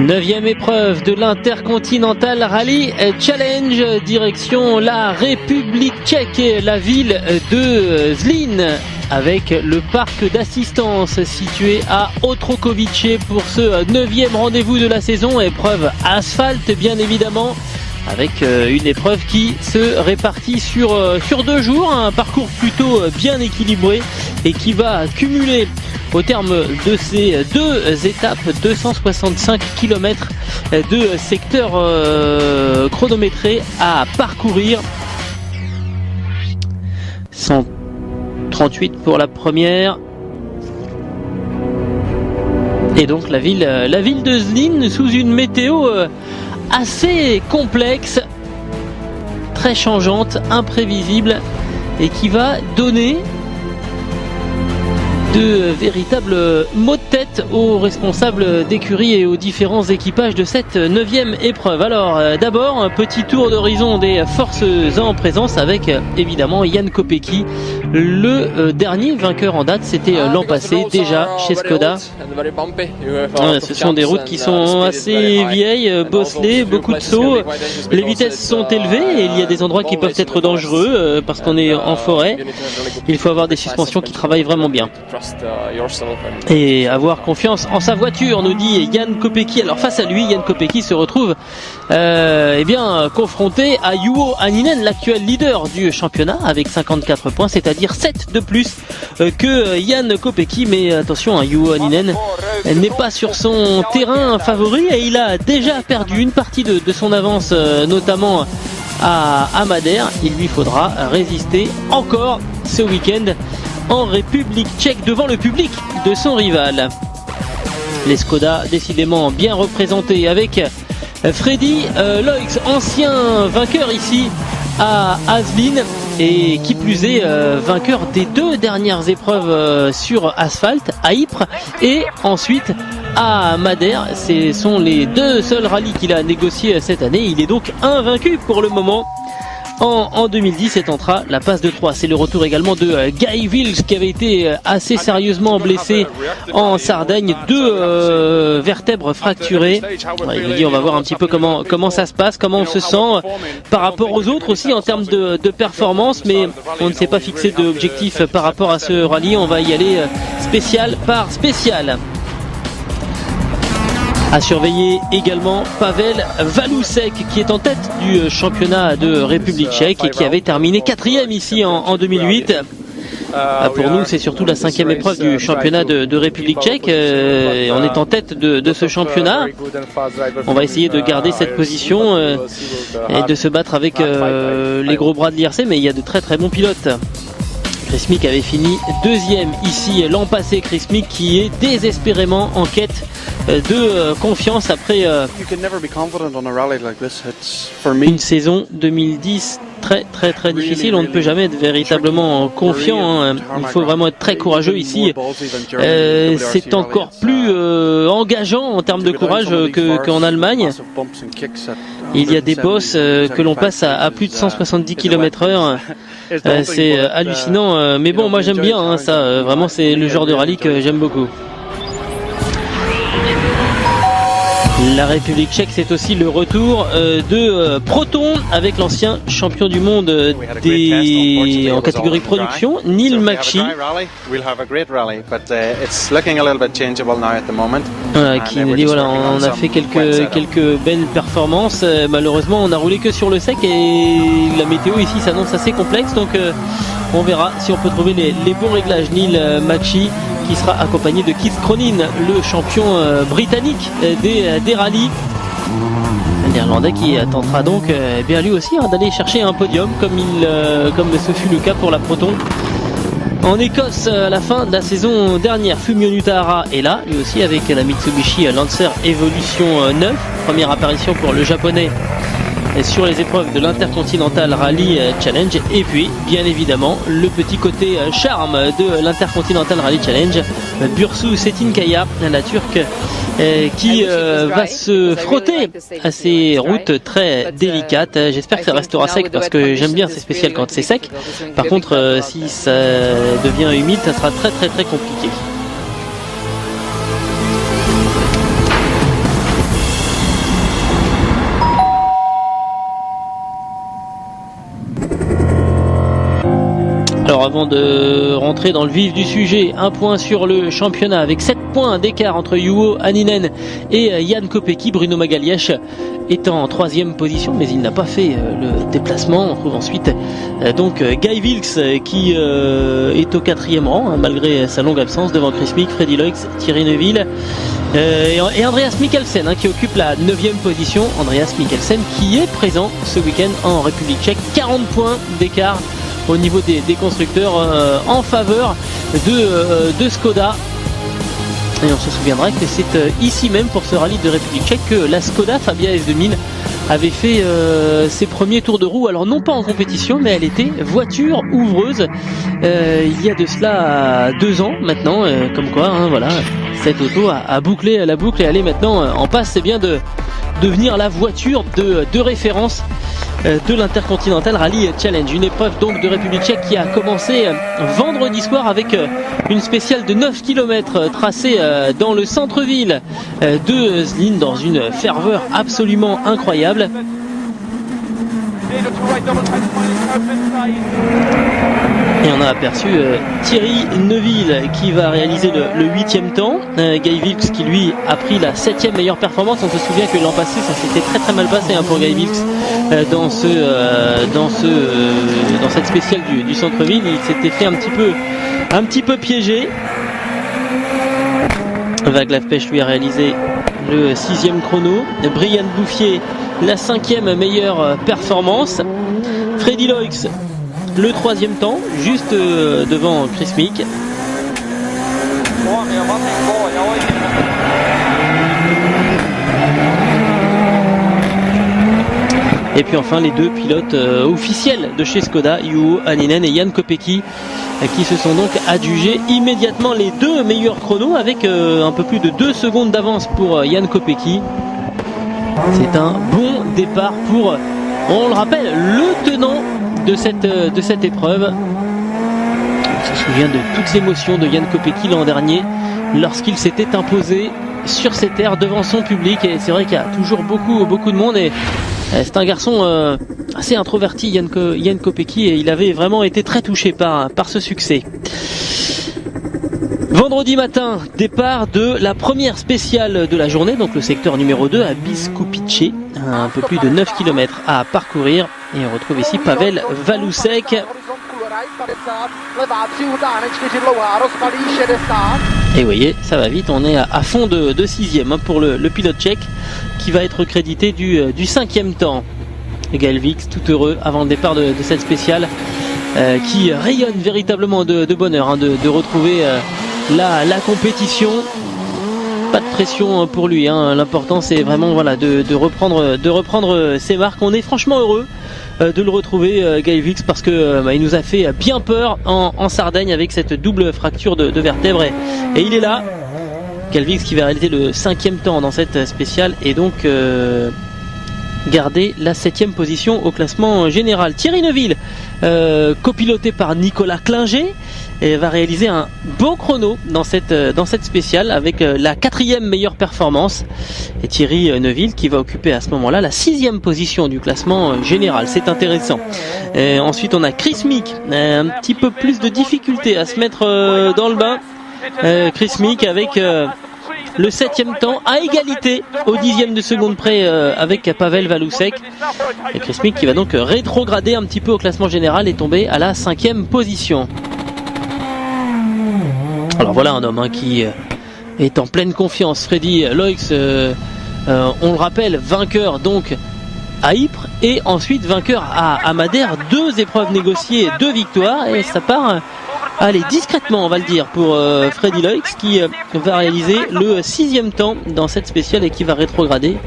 Neuvième épreuve de l'Intercontinental Rally Challenge, direction la République tchèque et la ville de Zlín, avec le parc d'assistance situé à Otrokovice pour ce 9e rendez-vous de la saison. Épreuve asphalte bien évidemment, avec une épreuve qui se répartit sur 2 jours, un parcours plutôt bien équilibré et qui va cumuler au terme de ces 2 étapes 265 km de secteur chronométré à parcourir. 138 pour la première. Et donc la ville de Zlín sous une météo assez complexe, très changeante, imprévisible, et qui va donner de véritables maux de tête aux responsables d'écurie et aux différents équipages de cette 9e épreuve. Alors d'abord un petit tour d'horizon des forces en présence avec évidemment Jan Kopecky, le dernier vainqueur en date. C'était l'an passé déjà chez Skoda. Ce sont des routes qui sont assez vieilles, bosselées, beaucoup de sauts, les vitesses sont élevées et il y a des endroits qui peuvent être dangereux parce qu'on est en forêt. Il faut avoir des suspensions qui travaillent vraiment bien et avoir confiance en sa voiture, nous dit Jan Kopecky. Alors face à lui, Jan Kopecky se retrouve confronté à Juho Hänninen, l'actuel leader du championnat avec 54 points, c'est-à-dire 7 de plus que Jan Kopecky. Mais attention, Juho Hänninen n'est pas sur son terrain favori et il a déjà perdu une partie de son avance, notamment à Madère. Il lui faudra résister encore ce week-end en République tchèque devant le public de son rival. Les Skoda décidément bien représentés avec Freddy Loix, ancien vainqueur ici à Zlín et qui plus est vainqueur des 2 dernières épreuves sur asphalte à Ypres et ensuite à Madère. Ce sont les 2 seuls rallyes qu'il a négociés cette année. Il est donc invaincu pour le moment. En 2010 et tentera la passe de 3. C'est le retour également de Guy Wills qui avait été assez sérieusement blessé en Sardaigne, 2 vertèbres fracturées. Il nous dit on va voir un petit peu comment ça se passe, comment on se sent par rapport aux autres aussi en termes de performance, mais on ne s'est pas fixé d'objectif par rapport à ce rallye. On va y aller spécial par spécial. À surveiller également Pavel Valousek qui est en tête du championnat de République tchèque et qui avait terminé 4e ici en 2008. Pour nous, c'est surtout la 5e épreuve du championnat de République tchèque et on est en tête de ce championnat. On va essayer de garder cette position et de se battre avec les gros bras de l'IRC, mais il y a de très très bons pilotes. Chris Mick avait fini 2e ici l'an passé. Chris Mick qui est désespérément en quête de confiance après une saison 2010 très très très difficile. On ne peut jamais être véritablement confiant, il faut vraiment être très courageux ici. C'est encore plus engageant en termes de courage qu'en Allemagne. Il y a des bosses que l'on passe à plus de 170 km/h. C'est hallucinant, mais bon, moi j'aime bien ça, vraiment c'est le genre de rallye que j'aime beaucoup. La République tchèque, c'est aussi le retour de Proton avec l'ancien champion du monde en catégorie production, Neil Makshi, qui nous dit voilà, on a fait quelques belles performances. Malheureusement, on a roulé que sur le sec et la météo ici s'annonce assez complexe, donc on verra si on peut trouver les bons réglages. Neil Makshi qui sera accompagné de Keith Cronin, le champion britannique des rallyes. Un Néerlandais qui tentera donc bien lui aussi d'aller chercher un podium comme ce fut le cas pour la Proton en Écosse à la fin de la saison dernière. Fumio Nutahara est là, lui aussi avec la Mitsubishi Lancer Evolution 9. Première apparition pour le japonais sur les épreuves de l'Intercontinental Rally Challenge. Et puis bien évidemment le petit côté charme de l'Intercontinental Rally Challenge, Bursu Çetinkaya, la turque qui va se frotter à ces routes très délicates. J'espère que ça restera sec parce que j'aime bien ces spéciales quand c'est sec. Par contre si ça devient humide, ça sera très très très compliqué. avant de rentrer dans le vif du sujet. Un point sur le championnat avec 7 points d'écart entre Juho Hänninen et Jan Kopecky. Bruno Magalièche est en 3e position, mais il n'a pas fait le déplacement. On trouve ensuite donc Guy Wilkes qui est au 4e rang, hein, malgré sa longue absence, devant Chris Meek, Freddy Loix, Thierry Neuville et Andreas Mikkelsen, hein, qui occupe la 9e position. Andreas Mikkelsen qui est présent ce week-end en République tchèque. 40 points d'écart au niveau des constructeurs en faveur de Skoda. Et on se souviendra que c'est ici même, pour ce rallye de République tchèque, que la Skoda Fabia S2000 avait fait ses premiers tours de roue. Alors non pas en compétition, mais elle était voiture ouvreuse il y a de cela 2 ans maintenant. Comme quoi, hein, voilà, cette auto a bouclé la boucle et elle est maintenant en passe. C'est bien de devenir la voiture de référence de l'Intercontinental Rally Challenge. Une épreuve donc de République tchèque qui a commencé vendredi soir avec une spéciale de 9 km tracée dans le centre-ville de Zlín dans une ferveur absolument incroyable. Et on a aperçu Thierry Neuville qui va réaliser le 8e temps. Guy Wilkes qui lui a pris la 7e meilleure performance. On se souvient que l'an passé ça s'était très mal passé, hein, pour Guy Wilkes dans cette spéciale du centre-ville. Il s'était fait un petit peu piégé. Vaclav Pech lui a réalisé le 6e chrono. Brian Bouffier la 5e meilleure performance. Freddy Loix le 3e temps, juste devant Chris Meek. Et puis enfin les 2 pilotes officiels de chez Skoda, Juho Hänninen et Jan Kopecky, qui se sont donc adjugés immédiatement les 2 meilleurs chronos avec un peu plus de 2 secondes d'avance pour Jan Kopecky. C'est un bon départ pour, on le rappelle, le tenant de cette épreuve. On se souvient de toute l'émotion de Jan Kopecky l'an dernier lorsqu'il s'était imposé sur ces terres devant son public. Et c'est vrai qu'il y a toujours beaucoup de monde, et c'est un garçon assez introverti, Jan Kopecky, et il avait vraiment été très touché par ce succès. Vendredi matin, départ de la première spéciale de la journée, donc le secteur numéro 2 à Biskupice, un peu plus de 9 km à parcourir, et on retrouve ici Pavel Valousek. Et vous voyez, ça va vite, on est à fond de 6e, hein, pour le pilote tchèque qui va être crédité du 5e temps. Guy Wilkes tout heureux avant le départ de cette spéciale qui rayonne véritablement de bonheur, hein, de retrouver la compétition. Pas de pression pour lui, hein. L'important c'est vraiment, voilà, de reprendre ses marques. On est franchement heureux de le retrouver, Guy Wilkes, parce que il nous a fait bien peur en Sardaigne avec cette double fracture de vertèbre, et il est là. Guy Wilkes qui va réaliser le 5e temps dans cette spéciale et donc garder la 7e position au classement général. Thierry Neuville, copiloté par Nicolas Klinger, va réaliser un beau chrono dans cette spéciale avec la 4e meilleure performance. Et Thierry Neuville qui va occuper à ce moment-là la 6e position du classement général. C'est intéressant. Ensuite on a Chris Meek, un petit peu plus de difficulté à se mettre dans le bain. Chris Meek avec le 7e temps à égalité au 10e de seconde près avec Pavel Valousek. Et Chris Meek qui va donc rétrograder un petit peu au classement général et tomber à la 5e position. Alors voilà un homme, hein, qui est en pleine confiance. Freddy Loix, on le rappelle, vainqueur donc à Ypres et ensuite vainqueur à Madère. 2 épreuves négociées, 2 victoires, et ça part allez discrètement, on va le dire, pour Freddy Loix qui va réaliser le 6e temps dans cette spéciale et qui va rétrograder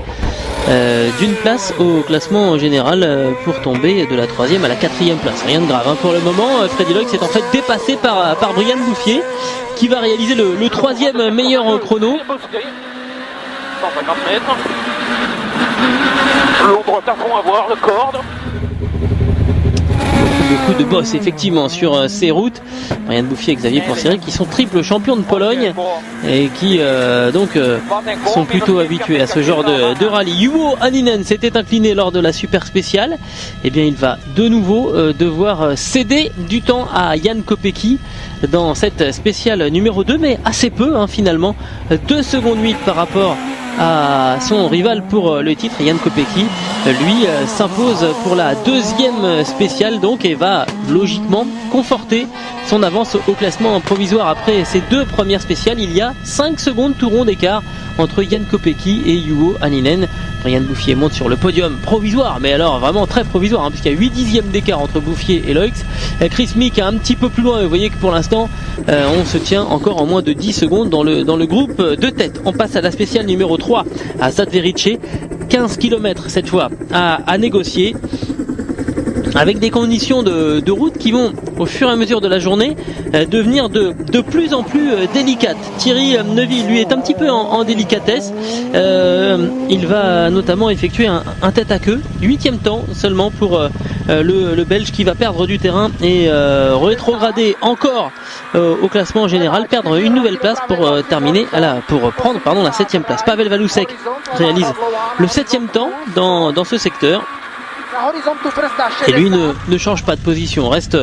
d'une place au classement général pour tomber de la 3e à la 4e place. Rien de grave, hein. Pour le moment, Freddy Loix est en fait dépassé par Brian Bouffier qui va réaliser le 3e meilleur chrono. 150 mètres. L'ombre tâton à voir, le corde. Beaucoup de boss effectivement sur ces routes. Brian Bouffier et Xavier Panseri, qui sont triple champions de Pologne et qui sont plutôt habitués à ce genre de rallye. Juho Hänninen s'était incliné lors de la super spéciale. Eh bien, il va de nouveau devoir céder du temps à Jan Kopecky dans cette spéciale numéro 2, mais assez peu finalement, 2 secondes 8 par rapport à son rival pour le titre. Jan Kopecky lui s'impose pour la deuxième spéciale donc, et va logiquement conforter son avance au classement provisoire. Après ces 2 premières spéciales, il y a 5 secondes tout rond d'écart entre Jan Kopecky et Juho Hänninen. Brian Bouffier monte sur le podium provisoire, mais alors vraiment très provisoire, puisqu'il y a 8 dixièmes d'écart entre Bouffier et Loix. Chris Mick est un petit peu plus loin, vous voyez que pour l'instant on se tient encore en moins de 10 secondes dans le groupe de tête. On passe à la spéciale numéro 3 à Zadverice, 15 km cette fois à négocier, avec des conditions de route qui vont au fur et à mesure de la journée devenir de plus en plus délicates. Thierry Neuville lui est un petit peu en délicatesse. Il va notamment effectuer un tête à queue, 8e temps seulement pour le Belge, qui va perdre du terrain et rétrograder encore au classement général, perdre une nouvelle place pour prendre la 7e place. Pavel Valousek réalise le 7e temps dans ce secteur. Et lui ne change pas de position, reste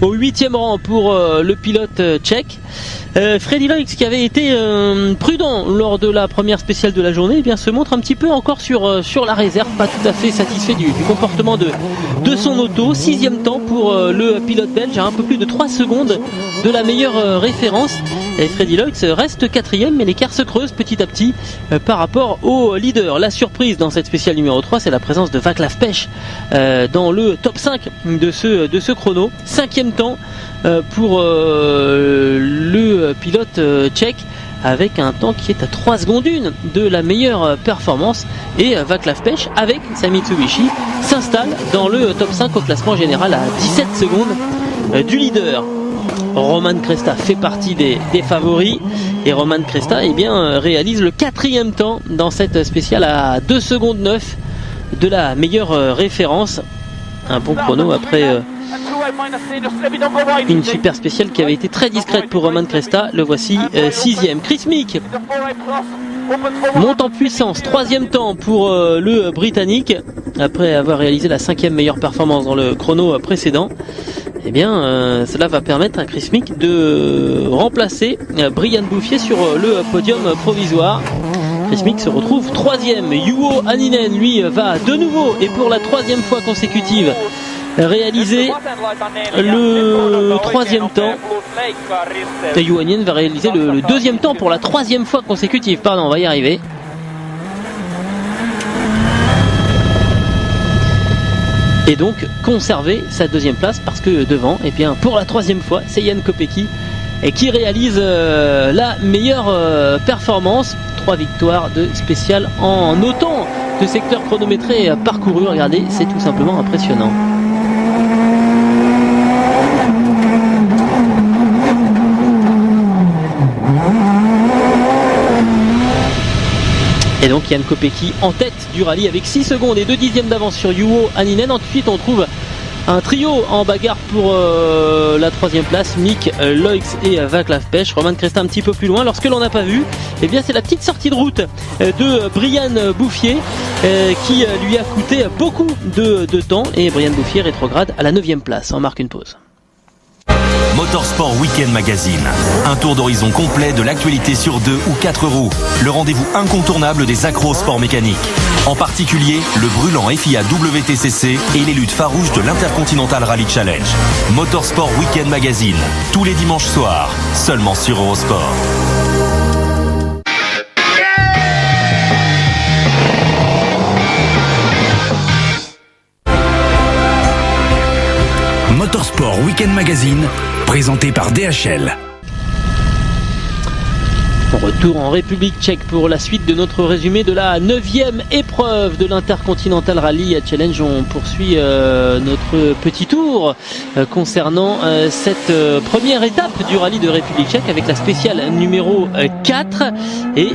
au 8e rang pour le pilote tchèque. Freddy Loix, qui avait été prudent lors de la première spéciale de la journée, eh bien, se montre un petit peu encore sur la réserve, pas tout à fait satisfait du comportement de son auto. 6e temps pour le pilote belge, à un peu plus de 3 secondes de la meilleure référence. Et Freddy Loix reste 4e, mais l'écart se creuse petit à petit par rapport au leader. La surprise dans cette spéciale numéro 3, c'est la présence de Václav Pech dans le top 5 de ce chrono. 5e temps pour le pilote tchèque, avec un temps qui est à 3 secondes 1 de la meilleure performance. Et Václav Pech, avec sa Mitsubishi, s'installe dans le top 5 au classement général à 17 secondes du leader. Roman Kresta fait partie des favoris, et Roman Kresta réalise le 4e temps dans cette spéciale à 2 secondes 9 de la meilleure référence. Un bon chrono après une super spéciale qui avait été très discrète pour Roman Kresta. Le voici 6e. Chris Mick monte en puissance, 3e temps pour le Britannique, après avoir réalisé la 5e meilleure performance dans le chrono précédent. Eh bien, cela va permettre à Chris Mick de remplacer Brian Bouffier sur le podium provisoire. Chris Mick se retrouve 3e. Juho Hänninen, lui, va de nouveau et pour la 3e fois consécutive réaliser le 3e temps. Et Juho Hänninen va réaliser le 2e temps pour la 3e fois consécutive. Pardon, on va y arriver. Et donc conserver sa 2e place, parce que devant, et bien pour la 3e fois, c'est Jan Kopecky qui réalise la meilleure performance. 3 victoires de spécial en autant de secteurs chronométrés parcourus. Regardez, c'est tout simplement impressionnant. Et donc Jan Kopecky en tête du rallye avec 6 secondes et 2 dixièmes d'avance sur Juho Hänninen. Ensuite on trouve un trio en bagarre pour la 3e place, Mick, Loix et Václav Pech. Roman Kresta un petit peu plus loin. Lorsque l'on n'a pas vu, eh bien c'est la petite sortie de route de Brian Bouffier qui lui a coûté beaucoup de temps, et Brian Bouffier rétrograde à la 9e place. On marque une pause. Motorsport Weekend Magazine. Un tour d'horizon complet de l'actualité sur 2 ou 4 roues. Le rendez-vous incontournable des accros sport mécanique. En particulier, le brûlant FIA WTCC et les luttes farouches de l'Intercontinental Rally Challenge. Motorsport Weekend Magazine. Tous les dimanches soirs, seulement sur Eurosport. Motorsport Weekend Magazine, présenté par DHL. Retour en République tchèque pour la suite de notre résumé de la 9e épreuve de l'Intercontinental Rally Challenge. On poursuit notre petit tour concernant cette première étape du rallye de République tchèque avec la spéciale numéro 4 et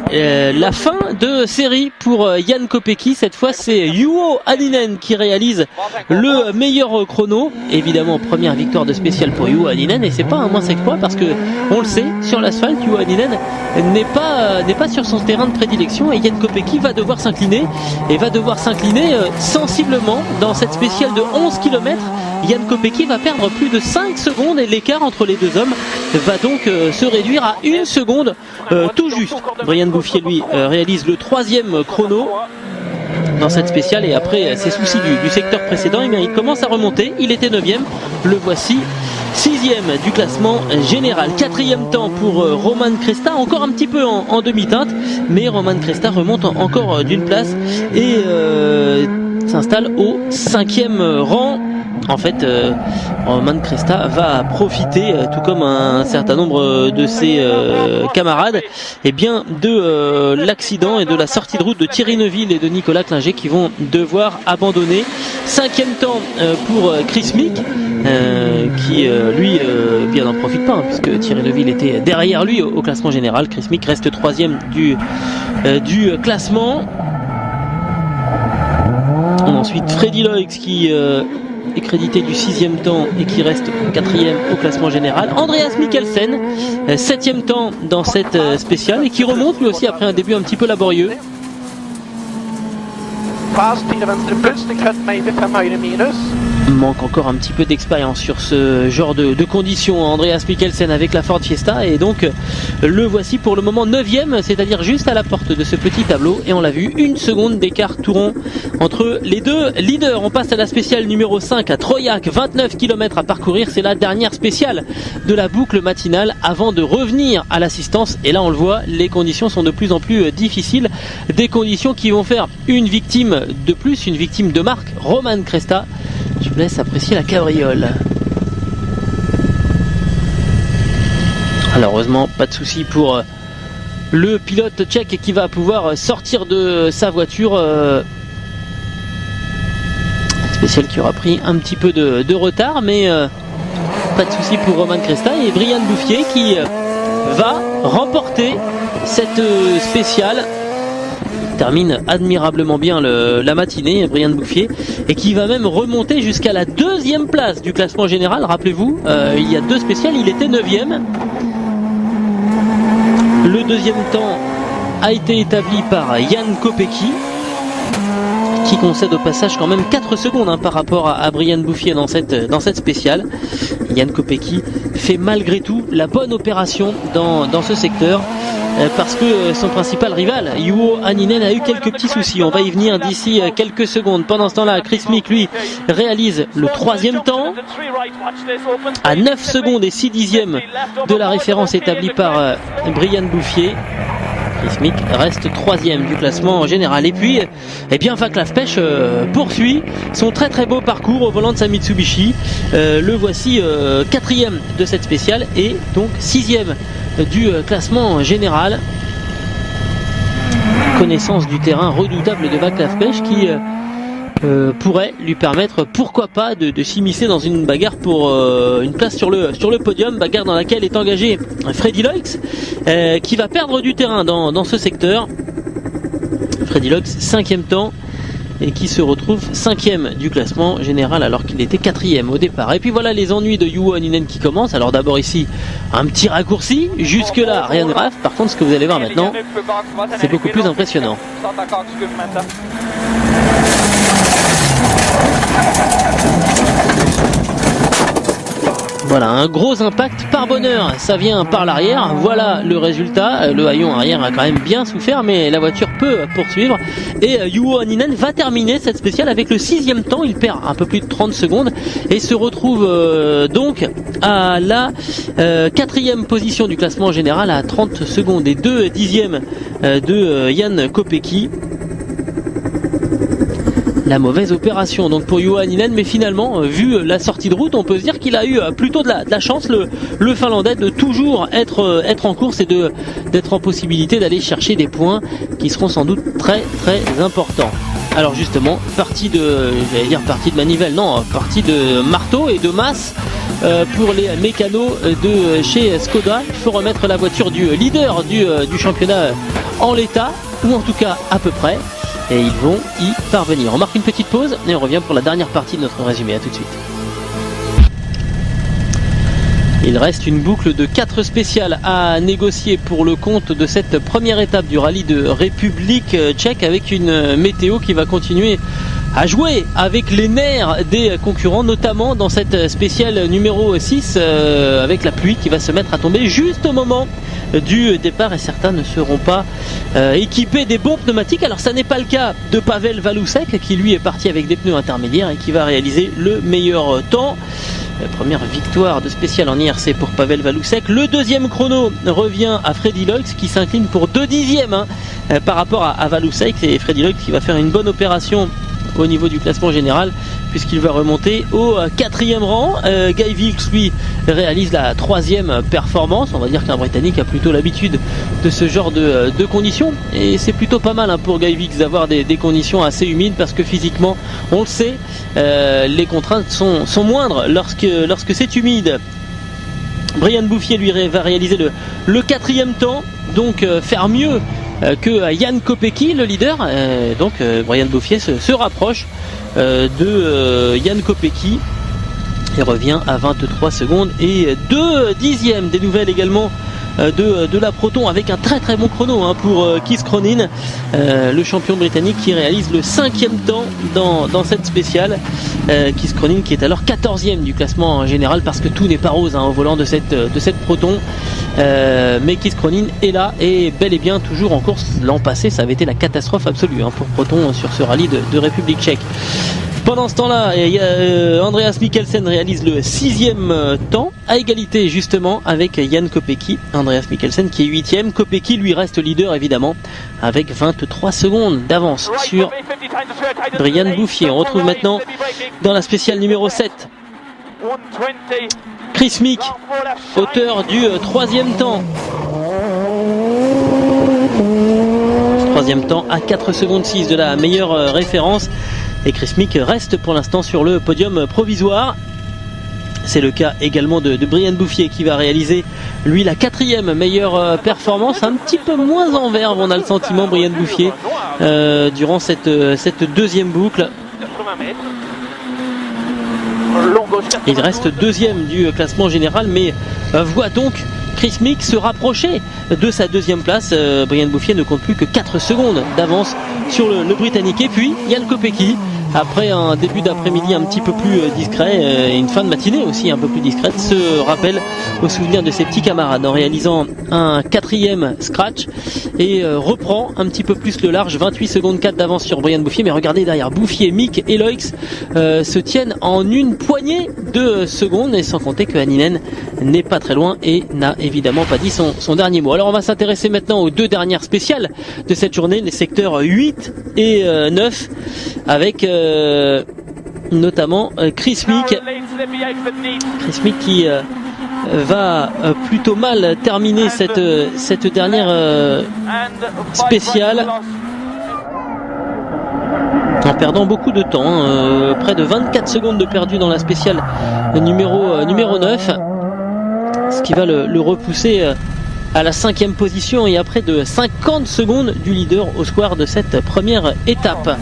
la fin de série pour Jan Kopecky. Cette fois c'est Juho Hänninen qui réalise le meilleur chrono. Évidemment première victoire de spéciale pour Juho Hänninen, et c'est pas un mince exploit parce que on le sait, sur l'asphalte Juho Hänninen n'est pas sur son terrain de prédilection, et Jan Kopecky va devoir s'incliner sensiblement dans cette spéciale de 11 km. Jan Kopecky va perdre plus de 5 secondes et l'écart entre les deux hommes va donc se réduire à 1 seconde tout juste. Brian Bouffier lui réalise le 3e chrono dans cette spéciale, et après ses soucis du secteur précédent, il commence à remonter. Il était 9e, le voici 6e du classement général. 4e temps pour Roman Kresta, encore un petit peu en demi-teinte, mais Roman Kresta remonte encore d'une place et s'installe au 5e rang. En fait, Roman Kresta va profiter, tout comme un certain nombre de ses camarades, de l'accident et de la sortie de route de Thierry Neuville et de Nicolas Klinger qui vont devoir abandonner. 5e temps pour Chris Mick, qui lui bien n'en profite pas, puisque Thierry Neuville était derrière lui au classement général. Chris Mick reste 3e du classement. Ensuite Freddy Loix qui est crédité du 6e temps et qui reste 4e au classement général. Andreas Mikkelsen, 7e temps dans cette spéciale, et qui remonte lui aussi après un début un petit peu laborieux. Manque encore un petit peu d'expérience sur ce genre de conditions, Andreas Mikkelsen avec la Ford Fiesta, et donc le voici pour le moment 9e, c'est-à-dire juste à la porte de ce petit tableau, et on l'a vu, 1 seconde d'écart tout rond entre les deux leaders. On passe à la spéciale numéro 5 à Troyac, 29 km à parcourir, c'est la dernière spéciale de la boucle matinale avant de revenir à l'assistance, et là on le voit, les conditions sont de plus en plus difficiles, des conditions qui vont faire une victime de plus, une victime de marque, Roman Kresta. Je vous laisse apprécier la cabriole. Heureusement, pas de souci pour le pilote tchèque qui va pouvoir sortir de sa voiture. Spécial qui aura pris un petit peu de retard, mais pas de souci pour Roman Kresta et Brian Bouffier qui va remporter cette spéciale. Termine admirablement bien la matinée, Brian Bouffier, et qui va même remonter jusqu'à la 2e place du classement général. Rappelez-vous, il y a 2 spéciales, il était 9e. Le 2e temps a été établi par Jan Kopecky, qui concède au passage quand même 4 secondes par rapport à Brian Bouffier dans cette spéciale. Jan Kopecky fait malgré tout la bonne opération dans ce secteur, parce que son principal rival, Juho Hänninen, a eu quelques petits soucis. On va y venir d'ici quelques secondes. Pendant ce temps-là, Chris Mick, lui, réalise le 3e temps à 9 secondes et 6 dixièmes de la référence établie par Brian Bouffier. Chris Mick reste 3e du classement général. Et puis, Vaclav Pech poursuit son très très beau parcours au volant de sa Mitsubishi. Le voici 4e de cette spéciale et donc 6e du classement général. Connaissance du terrain redoutable de Vaclav Pech qui pourrait lui permettre, pourquoi pas, de s'immiscer dans une bagarre pour une place sur le podium, bagarre dans laquelle est engagé Freddy Loix, qui va perdre du terrain dans ce secteur. Freddy Loix, 5e temps, et qui se retrouve 5e du classement général alors qu'il était 4e au départ. Et puis voilà les ennuis de Juho Hänninen qui commencent. Alors d'abord ici un petit raccourci, jusque là rien de grave. Par contre ce que vous allez voir maintenant, c'est beaucoup plus impressionnant. Voilà, un gros impact par bonheur, ça vient par l'arrière, voilà le résultat. Le haillon arrière a quand même bien souffert, mais la voiture peut poursuivre. Et Juho Hänninen va terminer cette spéciale avec le 6e temps, il perd un peu plus de 30 secondes et se retrouve donc à la 4e position du classement général à 30 secondes et 2 dixièmes de Jan Kopecky. la mauvaise opération donc pour Juha Hänninen, mais finalement vu la sortie de route, on peut se dire qu'il a eu plutôt de la chance, le Finlandais, de toujours être en course et d'être en possibilité d'aller chercher des points qui seront sans doute très très importants. Alors justement, partie de manivelle, non, partie de marteau et de masse pour les mécanos de chez Skoda. Il faut remettre la voiture du leader du championnat en l'état, ou en tout cas à peu près, et ils vont y parvenir. On marque une petite pause et on revient pour la dernière partie de notre résumé. À tout de suite. Il reste une boucle de 4 spéciales à négocier pour le compte de cette première étape du rallye de République tchèque, avec une météo qui va continuer à jouer avec les nerfs des concurrents, notamment dans cette spéciale numéro 6 avec la pluie qui va se mettre à tomber juste au moment du départ, et certains ne seront pas équipés des bons pneumatiques. Alors ça n'est pas le cas de Pavel Valusek qui lui est parti avec des pneus intermédiaires et qui va réaliser le meilleur temps. Première victoire de spécial en IRC pour Pavel Valusek. Le deuxième chrono revient à Freddy Loix qui s'incline pour 2 dixièmes par rapport à Valusek, et Freddy Loix qui va faire une bonne opération au niveau du classement général puisqu'il va remonter au 4e rang. Guy Wilkes lui réalise la 3e performance. On va dire qu'un Britannique a plutôt l'habitude de ce genre de conditions, et c'est plutôt pas mal pour Guy Wilkes d'avoir des conditions assez humides, parce que physiquement, on le sait, les contraintes sont moindres lorsque c'est humide. Brian Bouffier lui va réaliser le 4e temps, donc faire mieux que Jan Kopecky, le leader. Donc Brian Bouffier se rapproche de Jan Kopecky et revient à 23 secondes et 2 dixièmes. Des nouvelles également de la Proton, avec un très très bon chrono pour Keith Cronin, le champion britannique, qui réalise le 5e temps dans cette spéciale. Keith Cronin qui est alors 14e du classement général, parce que tout n'est pas rose au volant de cette Proton, mais Keith Cronin est là et bel et bien toujours en course. L'an passé ça avait été la catastrophe absolue pour Proton sur ce rallye de République tchèque. Pendant ce temps-là, Andreas Mikkelsen réalise le 6e temps, à égalité justement avec Jan Kopecky. Andreas Mikkelsen qui est 8e, Kopecky lui reste leader évidemment, avec 23 secondes d'avance sur Brian Bouffier. On retrouve maintenant dans la spéciale numéro 7 Chris Meek, auteur du 3e temps. 3e temps à 4 secondes 6 de la meilleure référence. Et Chris Meek reste pour l'instant sur le podium provisoire. C'est le cas également de Brian Bouffier, qui va réaliser lui la 4e meilleure performance. Un petit peu moins en verve, on a le sentiment, Brian Bouffier, durant cette deuxième boucle. Il reste 2e du classement général, mais voit donc Chris Meek se rapprocher de sa 2e place. Brian Bouffier ne compte plus que 4 secondes d'avance sur le Britannique. Et puis Jan Kopecky, après un début d'après-midi un petit peu plus discret et une fin de matinée aussi un peu plus discrète, se rappelle au souvenir de ses petits camarades en réalisant un 4e scratch et reprend un petit peu plus le large. 28 secondes 4 d'avance sur Brian Bouffier, mais regardez derrière, Bouffier, Meek et Loix se tiennent en une poignée de secondes, et sans compter que Hänninen n'est pas très loin et n'a évidemment pas dit son dernier mot. Alors on va s'intéresser maintenant aux 2 dernières spéciales de cette journée, les secteurs 8 et 9, avec notamment Chris Meek qui va plutôt mal terminer cette dernière spéciale, en perdant beaucoup de temps, près de 24 secondes de perdu dans la spéciale numéro 9, ce qui va le repousser à la 5e position, et à près de 50 secondes du leader au square de cette première étape.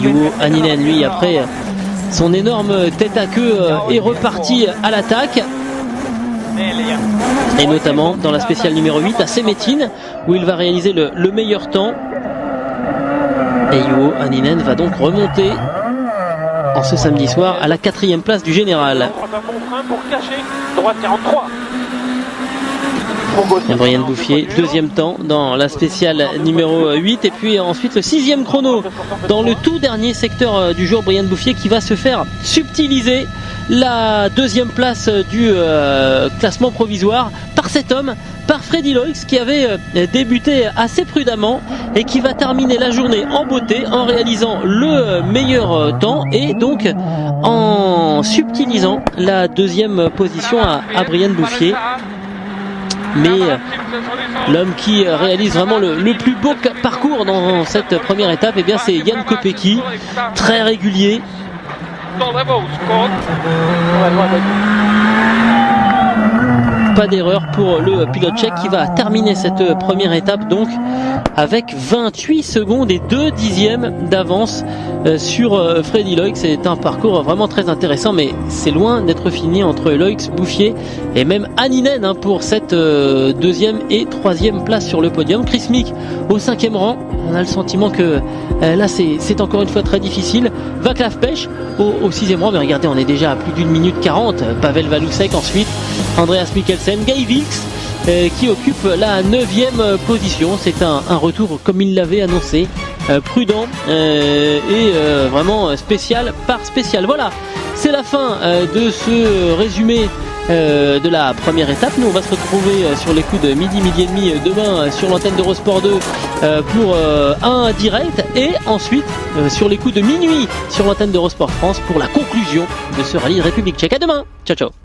Juha Hänninen, lui, après son énorme tête à queue, est reparti à l'attaque, et notamment dans la spéciale numéro 8 à Semetin, où il va réaliser le meilleur temps. Et Juha Hänninen va donc remonter en ce samedi soir à la 4e place du général. Et Brian Bouffier, 2e temps dans la spéciale numéro 8, et puis ensuite le 6e chrono dans le tout dernier secteur du jour. Brian Bouffier qui va se faire subtiliser la 2e place du classement provisoire par cet homme, par Freddy Loix qui avait débuté assez prudemment et qui va terminer la journée en beauté en réalisant le meilleur temps et donc en subtilisant la deuxième position à Brian Bouffier. Mais l'homme qui réalise vraiment le plus beau parcours dans cette première étape, eh bien c'est Jan Kopecky, très régulier. Pas d'erreur pour le pilote tchèque qui va terminer cette première étape donc avec 28 secondes et 2 dixièmes d'avance sur Freddy Loix. C'est un parcours vraiment très intéressant, mais c'est loin d'être fini entre Loix, Bouffier et même Hänninen pour cette deuxième et troisième place sur le podium. Chris Meek au 5e rang. On a le sentiment que là c'est encore une fois très difficile. Vaclav Pech au 6e rang, mais regardez, on est déjà à plus d'une minute 40. Pavel Valusek ensuite, Andreas Mikkelsen, Guy Wilkes qui occupe la 9e position. C'est un retour comme il l'avait annoncé, prudent et vraiment spécial par spécial. Voilà, c'est la fin de ce résumé de la première étape. Nous on va se retrouver sur les coups de midi et demi demain sur l'antenne d'Eurosport 2 pour un direct et ensuite sur les coups de minuit sur l'antenne d'Eurosport France pour la conclusion de ce rallye de République tchèque. À demain, ciao ciao.